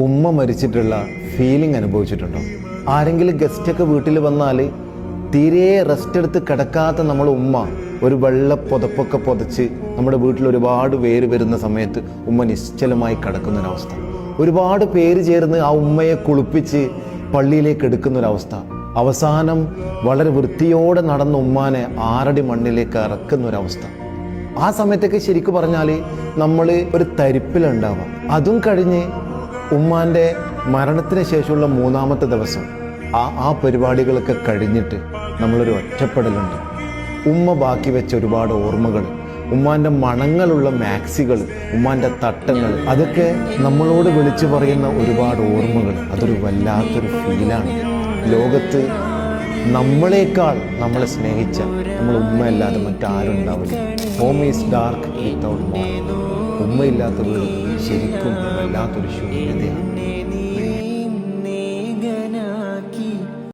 ഉമ്മ മരിച്ചിട്ടുള്ള ഫീലിംഗ് അനുഭവിച്ചിട്ടുണ്ടോ? ആരെങ്കിലും ഗസ്റ്റൊക്കെ വീട്ടിൽ വന്നാൽ തീരെ റെസ്റ്റ് എടുത്ത് കിടക്കാത്ത നമ്മളെ ഉമ്മ ഒരു വെള്ള പുതപ്പൊക്കെ പുതച്ച് നമ്മുടെ വീട്ടിൽ ഒരുപാട് പേര് വരുന്ന സമയത്ത് ഉമ്മ നിശ്ചലമായി കിടക്കുന്നൊരവസ്ഥ. ഒരുപാട് പേര് ചേർന്ന് ആ ഉമ്മയെ കുളിപ്പിച്ച് പള്ളിയിലേക്ക് എടുക്കുന്നൊരവസ്ഥ. അവസാനം വളരെ വൃത്തിയോടെ നടന്ന ഉമ്മാനെ 6 അടി മണ്ണിലേക്ക് ഇറക്കുന്നൊരവസ്ഥ. ആ സമയത്തൊക്കെ ശരിക്കും പറഞ്ഞാൽ നമ്മൾ ഒരു തരിപ്പിലുണ്ടാവാം. അതും കഴിഞ്ഞ് ഉമ്മാൻ്റെ മരണത്തിന് ശേഷമുള്ള 3-ാമത്തെ ദിവസം ആ പരിപാടികളൊക്കെ കഴിഞ്ഞിട്ട് നമ്മളൊരു ഒറ്റപ്പെടലുണ്ട്. ഉമ്മ ബാക്കി വെച്ച ഒരുപാട് ഓർമ്മകൾ, ഉമ്മാൻ്റെ മണങ്ങളുള്ള മാക്സികൾ, ഉമ്മാൻ്റെ തട്ടങ്ങൾ, അതൊക്കെ നമ്മളോട് വിളിച്ചു പറയുന്ന ഒരുപാട് ഓർമ്മകൾ. അതൊരു വല്ലാത്തൊരു ഫീലാണ്. ലോകത്ത് നമ്മളെക്കാൾ നമ്മളെ സ്നേഹിച്ച നമ്മൾ ഉമ്മയല്ലാതെ മറ്റാരും ഉണ്ടാവില്ല. Home is dark without mom. ഉമ്മയില്ലാത്ത വീട് ശരിക്കും വല്ലാത്തൊരു ശൂന്യതയാണ്.